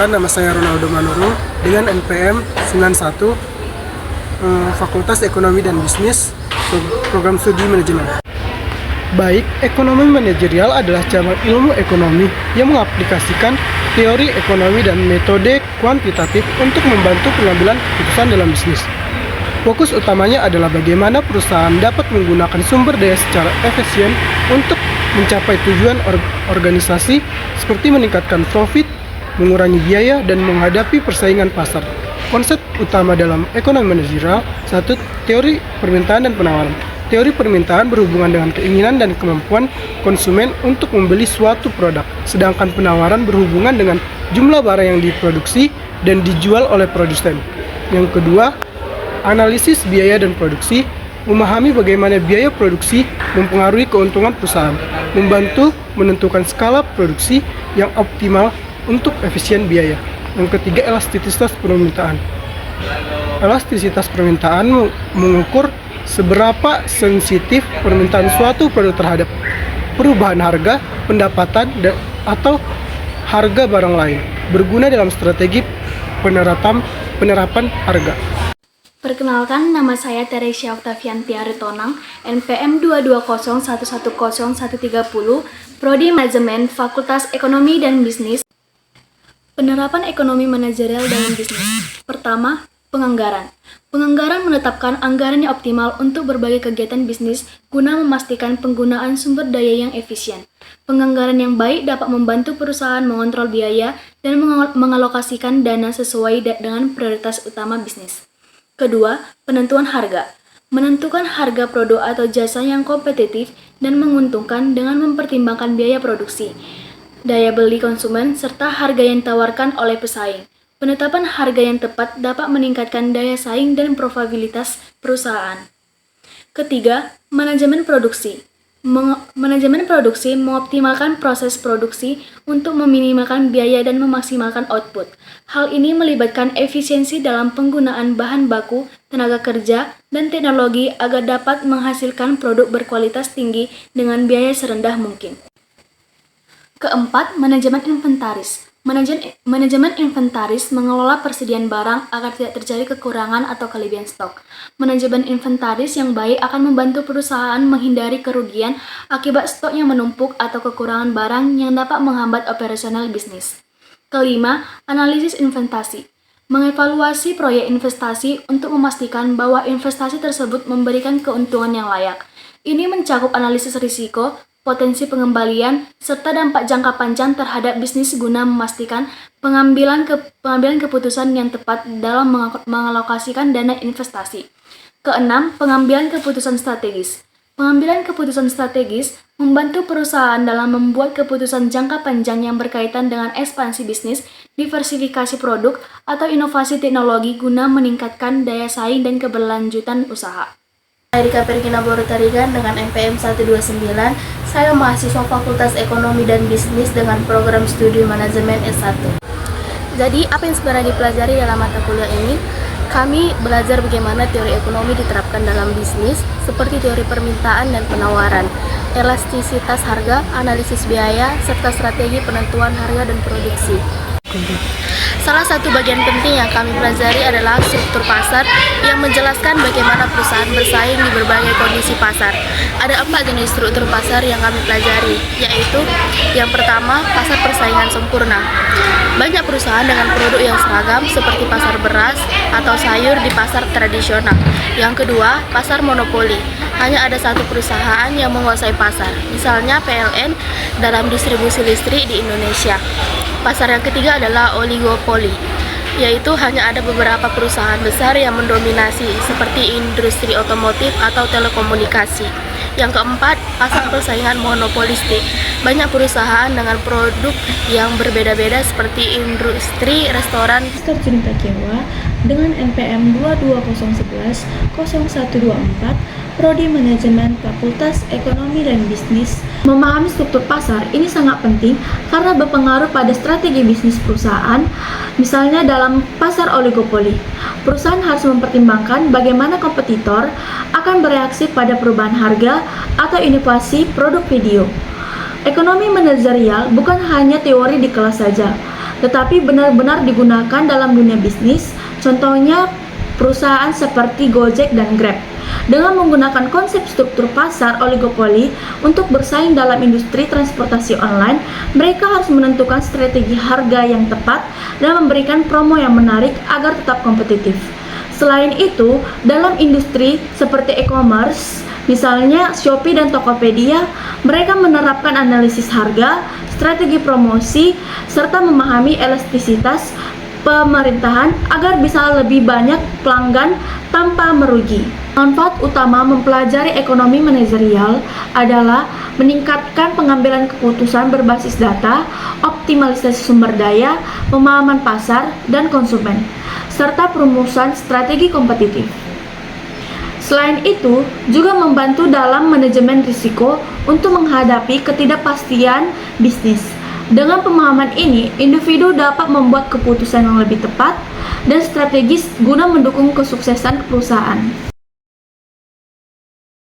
Perkenalkan, nama saya Ronaldo Manurung dengan NPM 91 Fakultas Ekonomi dan Bisnis, Program Studi Manajemen. Baik, ekonomi manajerial adalah cabang ilmu ekonomi yang mengaplikasikan teori ekonomi dan metode kuantitatif untuk membantu pengambilan keputusan dalam bisnis. Fokus utamanya adalah bagaimana perusahaan dapat menggunakan sumber daya secara efisien untuk mencapai tujuan organisasi seperti meningkatkan profit, mengurangi biaya, dan menghadapi persaingan pasar. Konsep utama dalam ekonomi manajerial, 1. Teori permintaan dan penawaran. Teori permintaan berhubungan dengan keinginan dan kemampuan konsumen untuk membeli suatu produk, sedangkan penawaran berhubungan dengan jumlah barang yang diproduksi dan dijual oleh produsen. Yang kedua, analisis biaya dan produksi, memahami bagaimana biaya produksi mempengaruhi keuntungan perusahaan, membantu menentukan skala produksi yang optimal untuk efisien biaya. Yang ketiga, elastisitas permintaan. Elastisitas permintaan mengukur seberapa sensitif permintaan suatu produk terhadap perubahan harga, pendapatan, atau harga barang lain, berguna dalam strategi penerapan harga. Perkenalkan, nama saya Teresia Oktavianti Aritonang, NPM 220110130, Prodi Manajemen, Fakultas Ekonomi dan Bisnis. Penerapan ekonomi manajerial dalam bisnis. Pertama, penganggaran. Penganggaran menetapkan anggaran yang optimal untuk berbagai kegiatan bisnis guna memastikan penggunaan sumber daya yang efisien. Penganggaran yang baik dapat membantu perusahaan mengontrol biaya dan mengalokasikan dana sesuai dengan prioritas utama bisnis. Kedua, penentuan harga. Menentukan harga produk atau jasa yang kompetitif dan menguntungkan dengan mempertimbangkan biaya produksi, daya beli konsumen, serta harga yang ditawarkan oleh pesaing. Penetapan harga yang tepat dapat meningkatkan daya saing dan probabilitas perusahaan. Ketiga, manajemen produksi. Manajemen produksi mengoptimalkan proses produksi untuk meminimalkan biaya dan memaksimalkan output. Hal ini melibatkan efisiensi dalam penggunaan bahan baku, tenaga kerja, dan teknologi agar dapat menghasilkan produk berkualitas tinggi dengan biaya serendah mungkin. Keempat, manajemen inventaris. Manajemen inventaris mengelola persediaan barang agar tidak terjadi kekurangan atau kelebihan stok. Manajemen inventaris yang baik akan membantu perusahaan menghindari kerugian akibat stok yang menumpuk atau kekurangan barang yang dapat menghambat operasional bisnis. Kelima, analisis investasi. Mengevaluasi proyek investasi untuk memastikan bahwa investasi tersebut memberikan keuntungan yang layak. Ini mencakup analisis risiko, potensi pengembalian, serta dampak jangka panjang terhadap bisnis guna memastikan pengambilan keputusan yang tepat dalam mengalokasikan dana investasi. Keenam, pengambilan keputusan strategis. Pengambilan keputusan strategis membantu perusahaan dalam membuat keputusan jangka panjang yang berkaitan dengan ekspansi bisnis, diversifikasi produk, atau inovasi teknologi guna meningkatkan daya saing dan keberlanjutan usaha. Saya Rika Perkina Borutarigan dengan NPM 129, saya mahasiswa Fakultas Ekonomi dan Bisnis dengan program studi manajemen S1. Jadi, apa yang sebenarnya dipelajari dalam mata kuliah ini? Kami belajar bagaimana teori ekonomi diterapkan dalam bisnis, seperti teori permintaan dan penawaran, elastisitas harga, analisis biaya, serta strategi penentuan harga dan produksi. Salah satu bagian penting yang kami pelajari adalah struktur pasar yang menjelaskan bagaimana perusahaan bersaing di berbagai kondisi pasar. Ada 4 jenis struktur pasar yang kami pelajari, yaitu yang pertama, pasar persaingan sempurna. Banyak perusahaan dengan produk yang seragam seperti pasar beras atau sayur di pasar tradisional. Yang kedua, pasar monopoli. Hanya ada satu perusahaan yang menguasai pasar, misalnya PLN dalam distribusi listrik di Indonesia. Pasar yang ketiga adalah oligopoli, yaitu hanya ada beberapa perusahaan besar yang mendominasi seperti industri otomotif atau telekomunikasi. Yang keempat, pasar persaingan monopolistik. Banyak perusahaan dengan produk yang berbeda-beda seperti industri restoran. Mr. Junta Kewa dengan NPM 220110124, Prodi Manajemen Fakultas Ekonomi dan Bisnis. Memahami struktur pasar ini sangat penting karena berpengaruh pada strategi bisnis perusahaan. Misalnya dalam pasar oligopoli, perusahaan harus mempertimbangkan bagaimana kompetitor akan bereaksi pada perubahan harga atau inovasi produk video. Ekonomi manajerial bukan hanya teori di kelas saja, tetapi benar-benar digunakan dalam dunia bisnis, contohnya perusahaan seperti Gojek dan Grab. Dengan menggunakan konsep struktur pasar oligopoli untuk bersaing dalam industri transportasi online, mereka harus menentukan strategi harga yang tepat dan memberikan promo yang menarik agar tetap kompetitif. Selain itu, dalam industri seperti e-commerce, misalnya Shopee dan Tokopedia, mereka menerapkan analisis harga, strategi promosi, serta memahami elastisitas pemerintahan agar bisa lebih banyak pelanggan tanpa merugi. Manfaat utama mempelajari ekonomi manajerial adalah meningkatkan pengambilan keputusan berbasis data, optimalisasi sumber daya, pemahaman pasar dan konsumen, serta perumusan strategi kompetitif. Selain itu, juga membantu dalam manajemen risiko untuk menghadapi ketidakpastian bisnis. Dengan pemahaman ini, individu dapat membuat keputusan yang lebih tepat dan strategis guna mendukung kesuksesan perusahaan.